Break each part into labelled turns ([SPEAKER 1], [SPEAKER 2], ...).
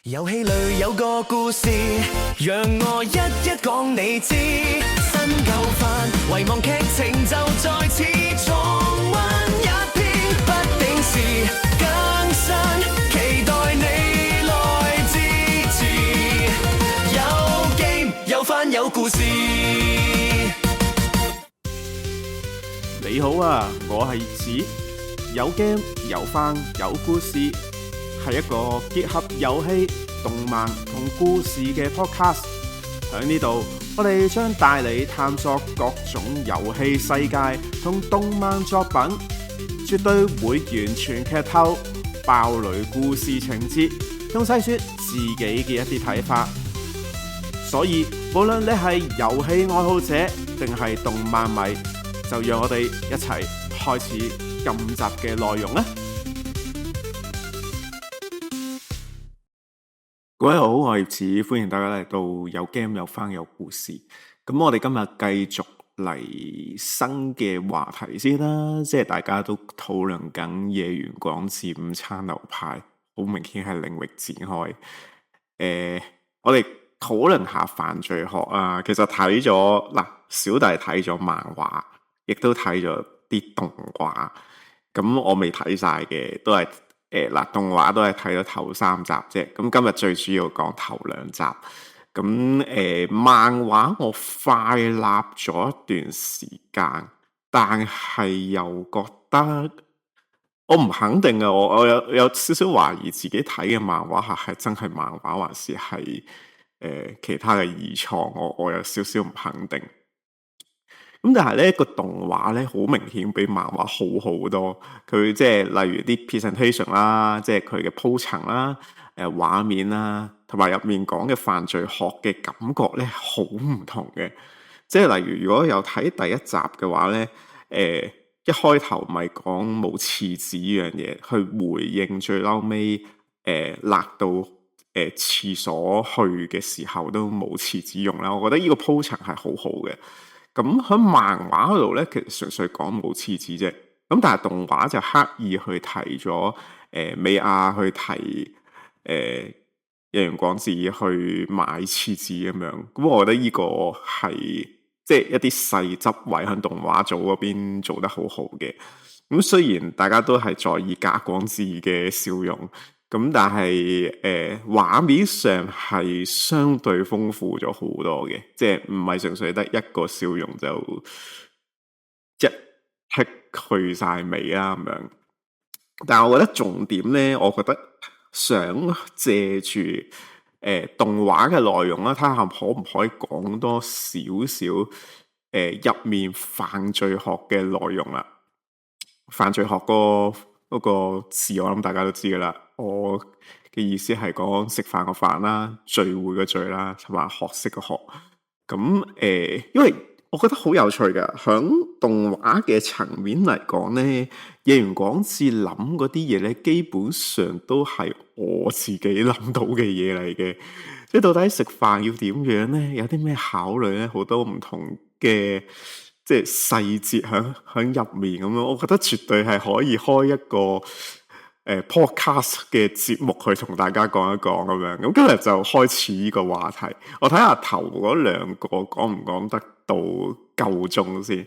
[SPEAKER 1] 遊戲裏有個故事，讓我一一講你知。新舊飯，遺忘劇情就在此重溫一遍，不定時更新，期待你來支持。有 game 有飯有故事。
[SPEAKER 2] 你好啊，我係子，有 game 有飯有故事，係一個結合遊戲、動漫同故事嘅 podcast。喺呢度，我哋將帶你探索各種遊戲世界同動漫作品，絕對會完全劇透、爆雷故事情節，同細說自己嘅一啲睇法。所以，無論你係遊戲愛好者定係動漫迷，就讓我哋一齊開始今集嘅內容啦！各位好，我係子，歡迎大家嚟到有 game 有番有故事。咁我哋今日繼續嚟新嘅話題先啦，即係大家都討論緊野原廣志午餐牛排，好明顯係領域展開。我哋討論下犯罪學啊，其實睇咗嗱，小弟睇咗漫畫，亦都睇咗啲動畫。咁我未睇晒嘅，都係動畫都係睇咗頭3集啫。咁今日最主要講頭2集。咁漫畫我快立咗一段時間，但係又覺得我唔肯定啊。我有少少懷疑自己睇嘅漫畫係真係漫畫，還是係其他嘅二創。我有少少唔肯定。咁但係咧個動畫咧好明顯比漫畫好好多，佢即係例如啲 presentation 啦，即係佢嘅鋪陳啦、畫面啦，同埋入面講嘅犯罪學嘅感覺咧好唔同嘅。即係例如如果有睇第1集嘅話咧，一開頭咪講冇廁紙呢樣嘢，去回應最嬲尾辣到廁所去嘅時候都冇廁紙用啦。我覺得呢個鋪陳係好好嘅。咁喺漫畫嗰度咧，其實純粹講冇廁紙啫。咁但係動畫就刻意去提咗美亞去提野原廣志去買廁紙咁樣。咁我覺得呢個係即係一啲細執位喺動畫組嗰邊做得好好嘅。咁雖然大家都係在意賈廣志嘅笑容，咁但係畫面上係相對豐富咗好多嘅，即係唔係純粹得一個笑容就一剔去晒尾啦咁樣。但係我覺得重點咧，我覺得想借住動畫嘅內容啦，睇下可唔可以講多少少入面犯罪學嘅內容啦。犯罪學嗰個字我諗大家都知噶啦，我嘅意思係講食飯個飯啦，聚會個聚啦，同埋學識個學。咁因為我覺得好有趣噶，響動畫嘅層面嚟講咧，野原廣志諗嗰啲嘢咧，基本上都係我自己諗到嘅嘢嚟嘅。即係到底食飯要點樣咧？有啲咩考慮咧？好多唔同嘅。即係細節喺入面咁樣，我覺得絕對係可以開一個podcast 嘅節目去同大家講一講咁樣。咁今日就開始呢個話題，我睇下頭嗰2個講唔講得到夠鐘先。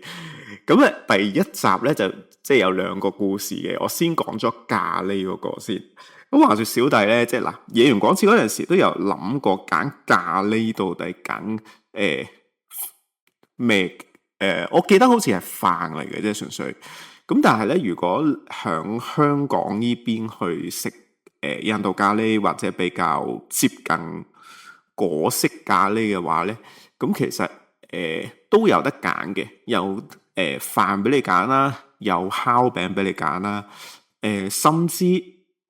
[SPEAKER 2] 咁咧第1集咧就即係有2個故事嘅，我先講咗咖喱嗰個先。咁話說小弟咧，即係嗱，野原廣志嗰陣時都有諗過揀咖喱到底揀咩？我記得好似係飯嚟嘅啫，純粹。咁但係咧，如果響香港呢邊去食印度咖喱或者比較接近果式咖喱嘅話咧，咁其實都有得揀嘅，有飯俾你揀啦，有烤餅俾你揀啦，甚至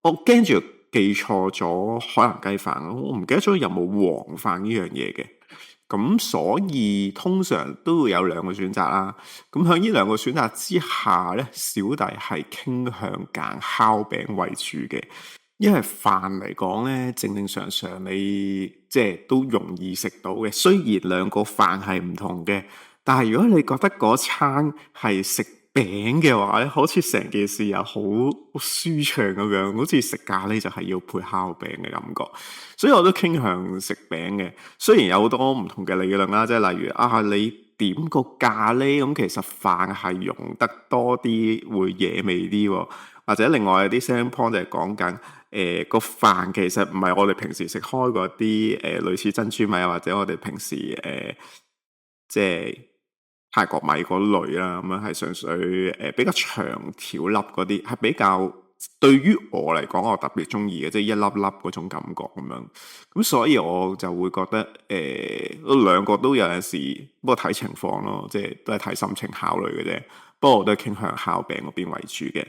[SPEAKER 2] 我驚住記錯咗海南雞飯，我唔記得咗有冇黃飯呢樣嘢嘅。咁所以通常都會有2個選擇啦。咁喺呢2個選擇之下咧，小弟係傾向揀烤餅為主嘅，因為飯嚟講咧，正常你即係都容易食到嘅。雖然2個飯係唔同嘅，但係如果你覺得嗰餐係食餅嘅話咧，好似成件事又好舒暢咁樣，好似食咖喱就係要配烤餅嘅感覺，所以我都傾向食餅嘅。雖然有好多唔同嘅理論啦，即係例如啊，你點個咖喱咁，其實飯係溶得多啲，會惹味啲喎。或者另外有啲 selling point 就係講緊個飯其實唔係我哋平時食開嗰啲類似珍珠米啊，或者我哋平時即係泰國米嗰類啦，咁樣係純粹比較長條粒嗰啲，係比較對於我嚟講，我特別中意嘅，即係一粒粒嗰種感覺咁樣。咁所以我就會覺得兩個都有陣時，不過睇情況咯，即係都係睇心情考慮嘅啫。不過我都係傾向烤餅嗰邊為主嘅。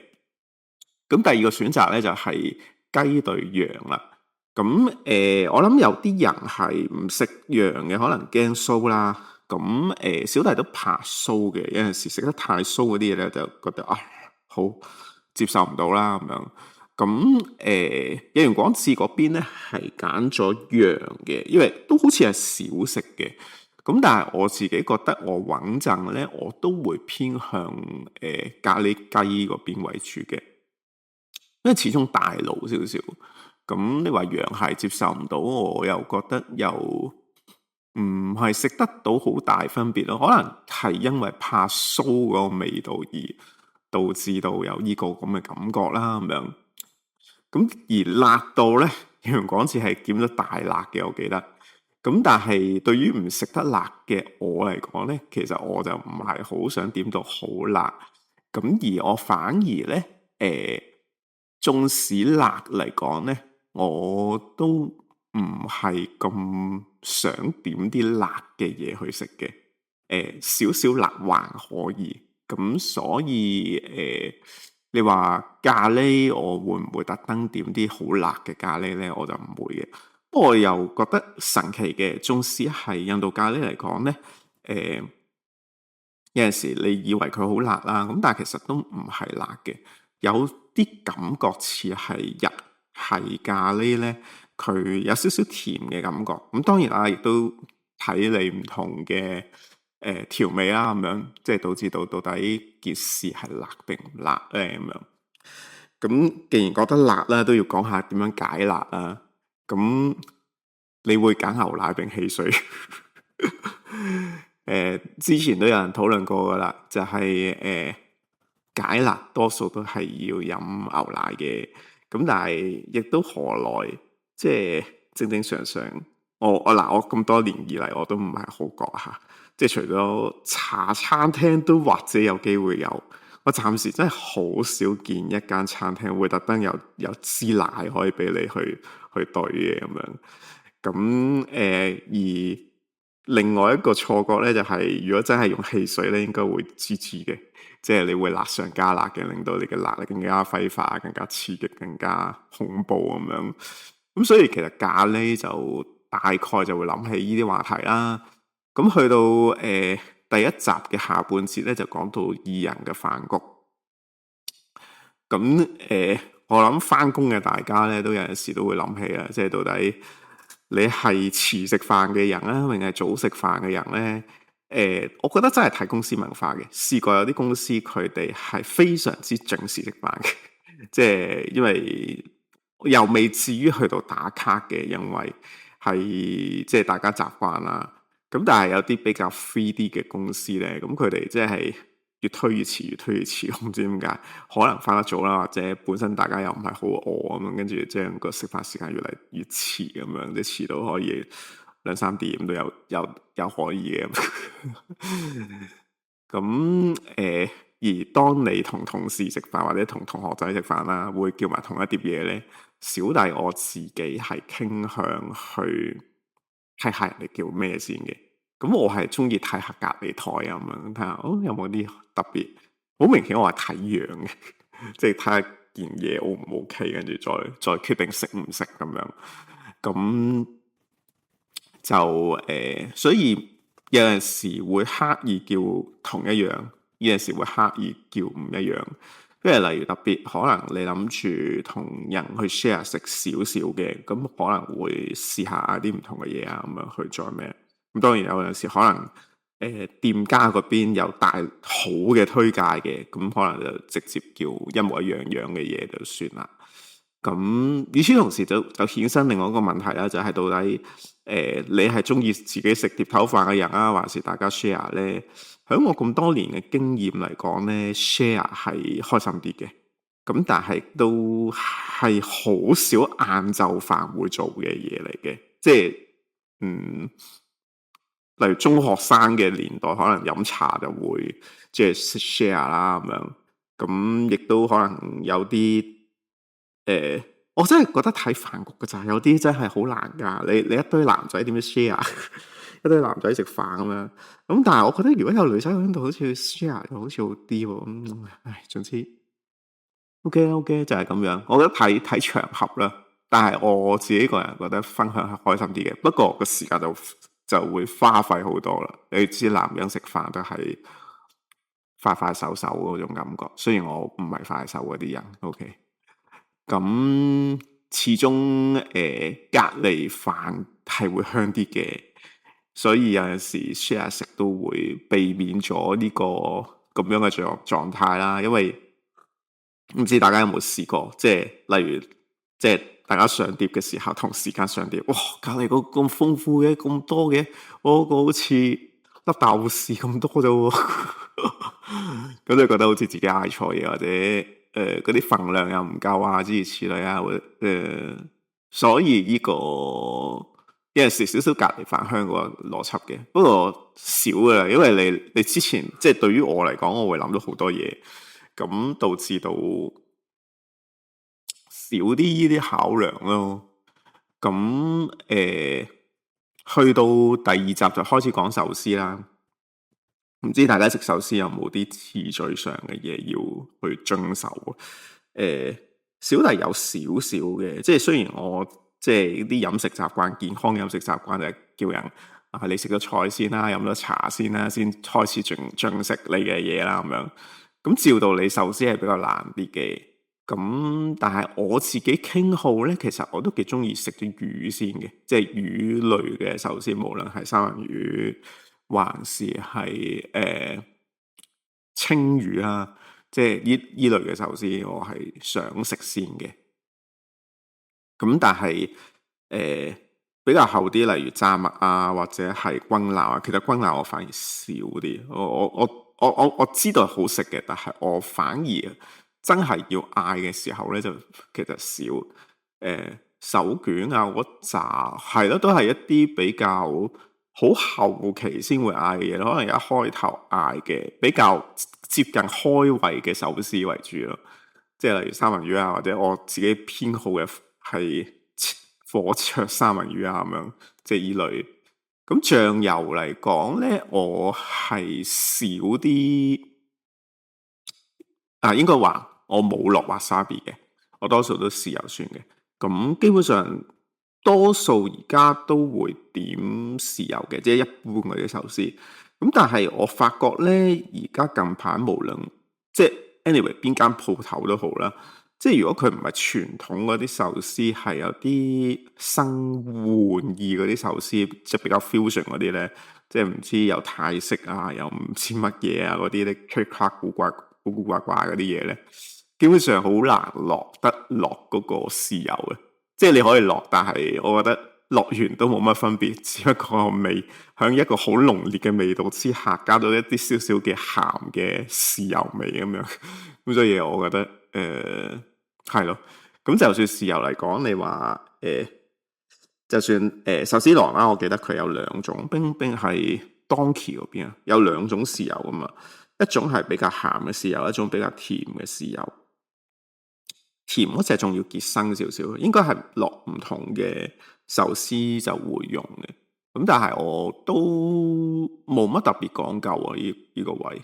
[SPEAKER 2] 咁第二個選擇咧就係雞對羊啦。咁我諗有啲人係唔食羊嘅，可能驚臊啦。咁小弟都怕臊嘅，有陣時食得太臊嗰啲嘢咧，就覺得好接受唔到啦咁樣。咁有緣廣智嗰邊咧係揀咗羊嘅，因為都好似係少食嘅。咁但係我自己覺得我穩陣咧，我都會偏向咖喱雞嗰邊為主嘅，因為始終大路少少。咁你話羊係接受唔到，我又覺得又唔係食得到好大分別咯。可能係因為怕臊嗰個味道而導致到有呢個咁嘅感覺啦咁樣。咁而辣度咧，有緣廣智係點咗大辣嘅，我記得。咁但係對於唔食得辣嘅我嚟講咧，其實我就唔係好想點到好辣。咁而我反而咧，縱使辣嚟講咧，我都唔係咁想點啲辣嘅嘢去食嘅。少少辣還可以。咁所以你話咖喱，我會唔會特登點啲好辣嘅咖喱咧？我就唔會嘅。不過我又覺得神奇嘅，縱使係印度咖喱嚟講咧，有陣時你以為佢好辣啦，咁但係其實都唔係辣嘅，有啲感覺似係日系咖喱咧，佢有少少甜嘅感覺。咁當然啦，亦都睇你唔同嘅調味啦，咁樣即係導致到底件事係辣定唔辣咧咁樣。咁既然覺得辣啦，都要講下點樣解辣啦。咁你會揀牛奶定汽水？之前都有人討論過噶啦，就係解辣多數都係要飲牛奶嘅。咁但係亦都何來即係正正常常，我咁多年以嚟我都唔係好覺嚇，即係除咗茶餐廳都或者有機會有，我暫時真係好少見一間餐廳會特登有支奶可以俾你去兌嘅咁樣。咁而另外一個錯覺咧，就係如果真係用汽水咧，應該會滋嘅，即係你會辣上加辣嘅，令到你嘅辣力更加揮發、更加刺激、更加恐怖咁樣。咁所以其實咖喱就大概就會諗起呢啲話題啦。咁去到第一集嘅下半節咧，就講到二人嘅飯局。咁我諗返工嘅大家咧，都有陣時都會諗起啦，即係到底你係遲食飯嘅人咧，定係早食飯嘅人咧？我覺得真係睇公司文化嘅。試過有啲公司佢哋係非常之準時食飯嘅，即係因為又未至於去到打卡嘅，因為係即係大家習慣啦。咁但係有啲比較 free 啲嘅公司咧，咁佢哋即係越推越遲，越推越遲，我唔知點解，可能返得早啦，或者本身大家又唔係好餓咁樣，跟住將個食飯時間越嚟越遲咁樣，即係遲到可以2-3點都有可以嘅。咁而當你同同事食飯或者同同學仔食飯啦，會叫埋同一碟嘢咧，小弟我自己係傾向去睇下人哋叫咩先嘅。咁我係中意睇下隔離台啊咁樣，睇下有冇啲特別。好明顯我係睇樣嘅，即係睇下件嘢 O 唔 OK，跟住再決定食唔食咁樣。咁就所以有陣時會刻意叫同一樣，有陣時會刻意叫唔一樣。即係例如特別可能你諗住同人去 share 食少少嘅，咁可能會試下啲唔同嘅嘢啊咁樣去再咩。咁當然有陣時可能店家嗰邊有大好嘅推介嘅，咁可能就直接叫一模一樣樣嘅嘢就算啦。咁與此同時就衍生另外一個問題啦，就係到底你係中意自己食碟頭飯嘅人啊，還是大家 share 呢？喺我咁多年嘅經驗嚟講呢 share 係開心啲嘅。咁但係都係好少晏晝飯會做嘅嘢嚟嘅，即係例如中學生嘅年代，可能飲茶就會即係 share 啦咁樣，咁亦都可能有啲我真係覺得睇飯局嘅就係有啲真係好難㗎，你一堆男仔點樣 share？一堆男仔食飯咁樣，咁但係我覺得如果有女仔喺度，好似 share 就好似好啲喎，唉，總之。OK， 就係咁樣。我覺得睇場合啦，但係我自己個人覺得分享係開心啲嘅。不過個時間就會花費好多啦。你知男人食飯都係快快手手嗰種感覺。雖然我唔係快手嗰啲人，OK。咁始終隔離飯係會香啲嘅，所以有陣時 share 食都會避免咗呢個咁樣嘅狀態啦，因為。唔知大家有冇試過，即係例如，即係大家上碟嘅時候，同時間上碟，哇！隔離個咁豐富嘅，咁多嘅，我個好似粒豆豉咁多啫喎，咁就覺得好似自己嗌錯嘢，或者嗰啲份量又唔夠啊，諸如此類啊，所以呢個有陣時少少隔離飯香個邏輯嘅，不過少噶啦，因為你之前即係對於我嚟講，我會諗到好多嘢。咁導致到少啲呢啲考量咯。咁去到第2集就開始講壽司啦。唔知大家食壽司有冇啲次序上嘅嘢要去遵守？小弟有少少嘅，即係雖然我即係啲飲食習慣、健康飲食習慣就係叫人你食咗菜先啦，飲咗茶先啦，先開始進食你嘅嘢啦咁樣。咁照道理壽司係比較難啲嘅，咁但係我自己傾好咧，其實我都幾中意食啲魚先嘅，即係魚類嘅壽司，無論係三文魚還是係青魚啦，即係依類嘅壽司，我係想食先嘅。咁但係比較後啲，例如炸物啊，或者係軍艦啊，其實軍艦我反而少啲，我知道係好食嘅，但係我反而真係要嗌嘅時候咧，就其實少。手卷啊，嗰扎係咯，都係一啲比較好後期先會嗌嘅嘢，可能一開頭嗌嘅比較接近開胃嘅壽司為主咯。即係例如三文魚啊，或者我自己偏好嘅係火灼三文魚啊咁樣，即係依類。咁醬油嚟講咧，我係少啲應該話我冇落 wasabi 嘅，我多數都豉油算嘅。咁基本上多數而家都會點豉油嘅，即係一般嗰啲壽司。咁但係我發覺咧，而家近排無論即係 anyway 邊間鋪頭都好啦，即係如果佢唔係傳統嗰啲壽司，係有啲新玩意嗰啲壽司，即係比較 fusion 嗰啲咧，即係唔知有泰式啊，又唔知乜嘢啊嗰啲咧，古怪嗰啲嘢咧，基本上好難落嗰個豉油嘅，即係你可以落，但係我覺得落完都冇乜分別，只不過個味響一個好濃烈嘅味道之下，加到一啲少少嘅鹹嘅豉油味咁樣，咁所以我覺得係咯，咁就算豉油嚟講，你話就算壽司郎啦，我記得佢有2種，冰係 Donkey 嗰邊啊，有2種豉油啊嘛，一種係比較鹹嘅豉油，一種比較甜嘅豉油。甜嗰隻仲要結生少少，應該係落唔同嘅壽司就會用嘅。咁但係我都冇乜特別講究啊，呢個位。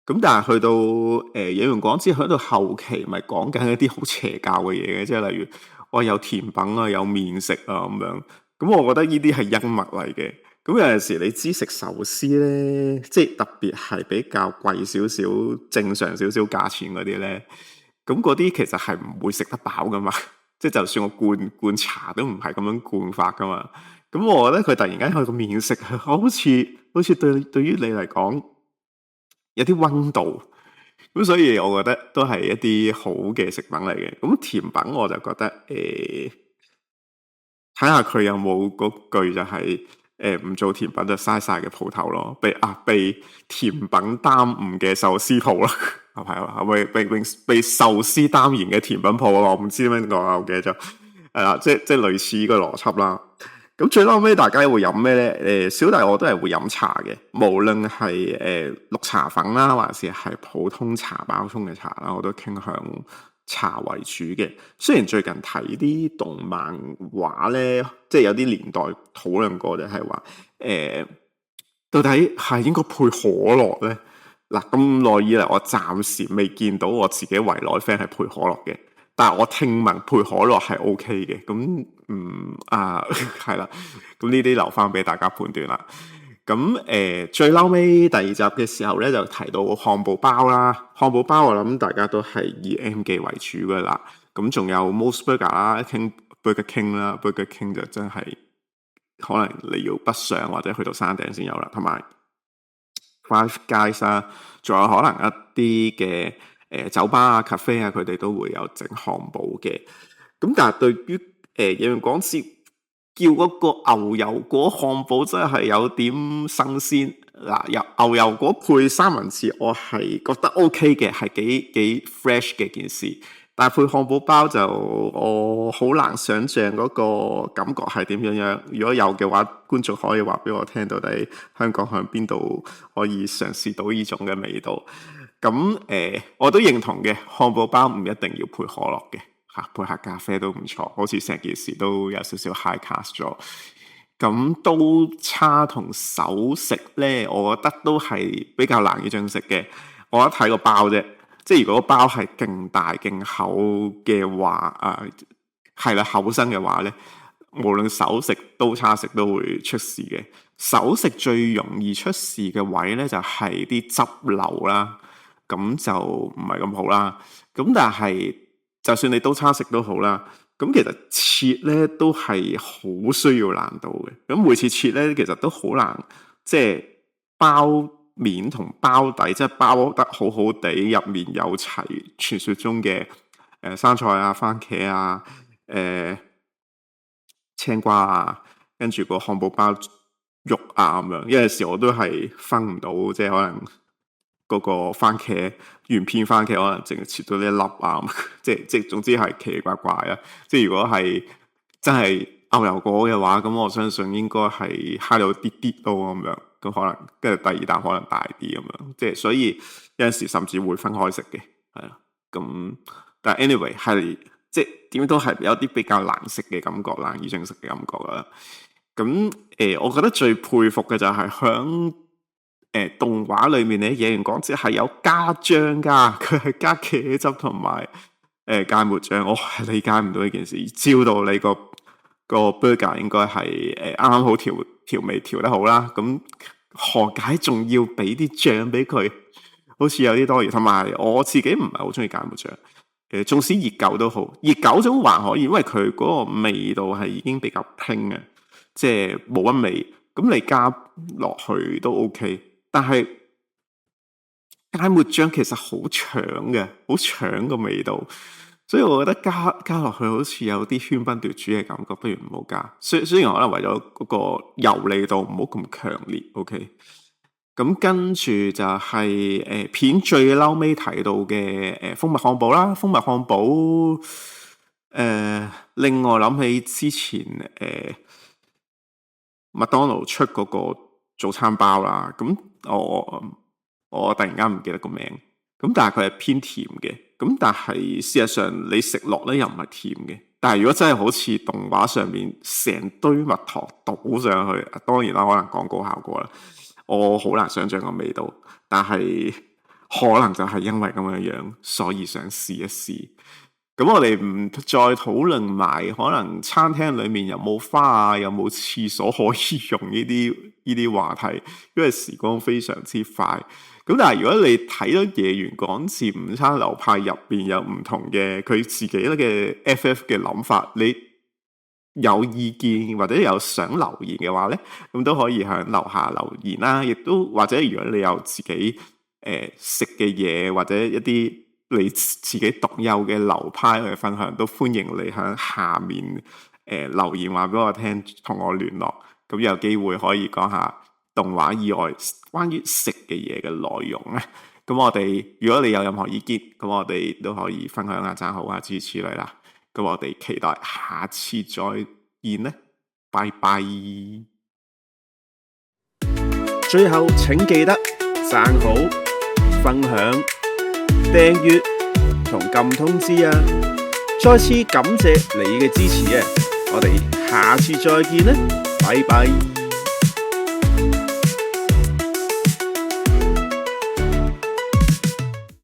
[SPEAKER 2] 咁但係去到有完講之後，去到後期咪講緊一啲好邪教嘅嘢嘅，即係例如我有甜品啊，有麵食啊咁樣。咁我覺得呢啲係恩物嚟嘅。咁有陣時你知食壽司咧，即係特別係比較貴少少、正常少少價錢嗰啲咧，咁嗰啲其實係唔會食得飽噶嘛。即係就算我灌茶都唔係咁樣灌法噶嘛。咁我覺得佢突然間去個麵食，好似好似對於你嚟講有啲溫度。咁所以我覺得都係一啲好嘅食品嚟嘅。咁甜品我就覺得睇下佢有冇嗰句就係唔做甜品就嘥晒嘅鋪頭咯，被甜品耽誤嘅壽司鋪啦，係咪被壽司耽延嘅甜品鋪啊？我唔知點樣講，我記得咗係啦，即係類似呢個邏輯啦。咁最後尾大家會飲咩咧？小弟我都係會飲茶嘅，無論係綠茶粉啦，還是係普通茶包沖嘅茶啦，我都傾向茶為主嘅。雖然最近睇啲動漫畫咧，即係有啲年代討論過就係話到底係應該配可樂咧？嗱，咁耐以嚟我暫時未見到我自己圍內 friend 係配可樂嘅。但係我聽聞配可樂係 OK 嘅，咁係啦，咁呢啲留翻俾大家判斷啦。咁最嬲尾第2集嘅時候咧，就提到漢堡包啦。漢堡包我諗大家都係以 M 記為主噶啦。咁仲有 MOS Burger 啦，Burger King 啦，Burger King 就真係可能你要北上或者去到山頂先有啦。同埋 Five Guys 啦，仲有可能一啲嘅酒吧啊、cafe 啊，佢哋都會有整漢堡嘅。咁但係對於有人講叫嗰個牛油果漢堡真係有點新鮮嗱，牛油果配三文治，我係覺得 OK 嘅，係幾 fresh 嘅件事。但係配漢堡包就我好難想像嗰個感覺係點樣。如果有嘅話，觀眾可以話俾我聽，到底香港向邊度可以嘗試到呢種嘅味道？咁我都認同嘅，漢堡包唔一定要配可樂嘅嚇，配下咖啡都唔錯。好似成件事都有少少 high class 咗。咁刀叉同手食咧，我覺得都係比較難以進食嘅。我一睇個包啫。即係如果個包係勁大勁厚嘅話，係啦，厚身嘅話咧，無論手食刀叉食都會出事嘅。手食最容易出事嘅位咧，就係啲汁流啦，咁就唔係咁好啦。咁但係就算你刀叉食都好啦，咁其實切咧都係好需要難度嘅。咁每次切咧，其實都好難，即係包面同包底，即係包得好好地，入面有齊傳說中嘅生菜啊、番茄啊、青瓜啊，跟住個漢堡包肉啊咁樣。有陣時我都係分唔到，即係可能嗰個番茄原片番茄可能淨係切到呢一粒啊，即係總之係奇奇怪怪啊。即係如果係真係牛油果嘅話，咁我相信應該係揩到啲啲咯咁樣。咁可能跟住第2啖可能大啲咁樣，即係所以有陣時甚至會分開食嘅，係啦。咁但係 anyway 係即係點都係有啲比較難食嘅感覺，難以進食嘅感覺啦。咁我覺得最佩服嘅就係響動畫裏面咧，野原廣志係有加醬㗎，佢係加茄汁同埋芥末醬，我係理解唔到呢件事。照到你個 burger 應該係啱啱好調味調得好啦，咁何解仲要俾啲醬俾佢？好似有啲多餘。同埋我自己唔係好中意芥末醬，縱使熱狗都好，熱狗就還可以，因為佢嗰個味道係已經比較拼嘅，即係冇乜味。咁你加落去都 OK， 但係芥末醬其實好搶嘅，好搶個味道。所以我覺得加落去好似有啲喧賓奪主嘅感覺，不如唔好加。雖然可能為咗嗰個油膩度唔好咁強烈 ，OK。咁跟住就係片最嬲尾提到嘅蜂蜜漢堡啦，蜂蜜漢堡另外諗起之前麥當勞出嗰個早餐包啦，咁我突然間唔記得個名，咁但係佢係偏甜嘅。咁但係事實上你食落咧又唔係甜嘅，但係如果真係好似動畫上面成堆蜜糖倒上去，當然啦，可能廣告效果啦，我好難想象個味道。但係可能就係因為咁樣樣，所以想試一試。咁我哋唔再討論埋可能餐廳裏面有冇花啊，有冇廁所可以用呢啲話題，因為時光非常之快。咁但係如果你睇到野原廣志午餐流派入邊有唔同嘅佢自己嘅 FF 嘅諗法，你有意見或者有想留言嘅話咧，咁都可以喺樓下留言啦。亦都或者如果你有自己食嘅嘢或者一啲你自己獨有嘅流派去分享，都歡迎你喺下面留言話俾我聽，同我聯絡。咁有機會可以講下動畫以外關於食嘅嘢嘅內容咧。咁我哋如果你有任何意見，咁我哋都可以分享下、讚好啊諸如此類啦。咁我哋期待下次再見咧，拜拜。最後請記得讚好、分享、訂閱同撳通知啊！再次感謝你嘅支持啊！我哋下次再見啦，拜拜。